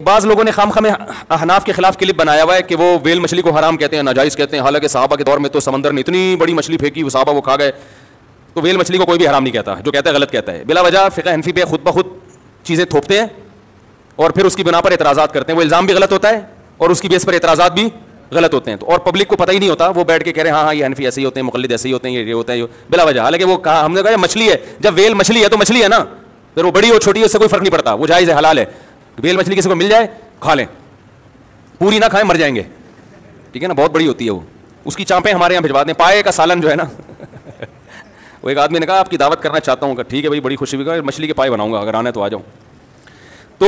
بعض لوگوں نے خام احناف کے خلاف کلپ بنایا ہوا ہے کہ وہ ویل مچھلی کو حرام کہتے ہیں, ناجائز کہتے ہیں, حالانکہ صحابہ کے دور میں تو سمندر نے اتنی بڑی مچھلی پھینکی, وہ صحابہ وہ کھا گئے. تو ویل مچھلی کو کوئی بھی حرام نہیں کہتا, جو کہتا ہے غلط کہتا ہے. بلا وجہ فقہ حنفی پہ خود بخود چیزیں تھوپتے ہیں اور پھر اس کی بنا پر اعتراضات کرتے ہیں. وہ الزام بھی غلط ہوتا ہے اور اس کی بیس پر اعتراضات بھی غلط ہوتے ہیں. تو اور پبلک کو پتہ ہی نہیں ہوتا, وہ بیٹھ کے کہہ رہے ہیں ہاں یہ حنفی ایسے ہی ہوتے ہیں, مقلد ایسے ہی ہوتے ہیں, یہ ہوتا ہے بلا وجہ. حالانکہ وہ کہا, ہم نے کہا مچھلی ہے, جب ویل مچھلی ہے تو مچھلی ہے نا, پھر وہ بڑی ہو چھوٹی ہے اس سے کوئی فرق نہیں پڑتا, وہ جائز ہے, حلال ہے. ویل مچھلی کسی کو مل جائے کھا لیں, پوری نہ کھائیں مر جائیں گے, ٹھیک ہے نا, بہت بڑی ہوتی ہے وہ. اس کی چانپیں ہمارے یہاں بھجوا دیں. پائے کا سالن جو ہے نا, وہ ایک آدمی نے کہا آپ کی دعوت کرنا چاہتا ہوں, کہ ٹھیک ہے بھائی, بڑی خوشی ہوئی, مچھلی کے پائے بناؤں گا, اگر آنا ہے تو آ جاؤں. تو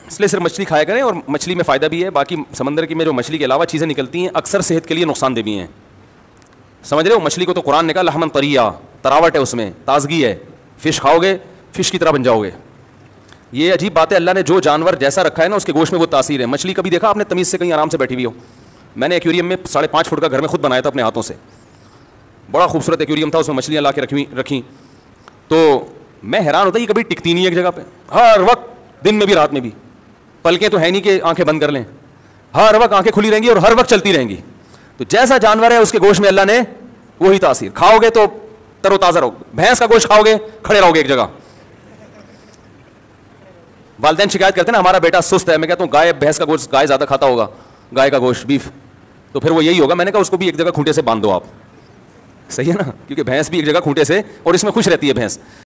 اس لیے صرف مچھلی کھایا کریں, اور مچھلی میں فائدہ بھی ہے. باقی سمندر کی میں جو مچھلی کے علاوہ چیزیں نکلتی ہیں اکثر صحت کے لیے نقصان دہ بھی ہیں, سمجھ رہے ہو. مچھلی کو تو قرآن نے کہا لحمن طریا, تراوٹ ہے اس میں, تازگی ہے. فش کھاؤ گے فش کی طرح بن جاؤ گے. یہ عجیب بات ہے, اللہ نے جو جانور جیسا رکھا ہے نا اس کے گوشت میں وہ تاثیر ہے. مچھلی کبھی دیکھا آپ نے تمیز سے کہیں آرام سے بیٹھی ہوئی ہو؟ میں نے ایکویریم میں 5.5 فٹ کا گھر میں خود بنایا تھا اپنے ہاتھوں سے, بڑا خوبصورت ایکویریم تھا, اس میں مچھلیاں لا کے رکھی. تو میں حیران ہوتا یہ کبھی ٹکتی نہیں ہے ایک جگہ پہ, ہر وقت دن میں بھی رات میں بھی. پلکیں تو ہے نہیں کہ آنکھیں بند کر لیں, ہر وقت آنکھیں کھلی رہیں گی اور ہر وقت چلتی رہیں گی. تو جیسا جانور ہے اس کے گوشت میں اللہ نے وہی تاثیر. کھاؤ گے تو تر و تازہ رہو. بھینس کا گوشت کھاؤ گے کھڑے رہو گے ایک جگہ. والدین شکایت کرتے ہیں نا ہمارا بیٹا سست ہے, میں کہتا ہوں گائے بھینس کا گوشت گائے زیادہ کھاتا ہوگا, گائے کا گوشت بیف, تو پھر وہ یہی ہوگا. میں نے کہا اس کو بھی ایک جگہ کھونٹے سے باندھ دو آپ, صحیح ہے نا, کیونکہ بھینس بھی ایک جگہ کھونٹے سے, اور اس میں خوش رہتی ہے بھینس.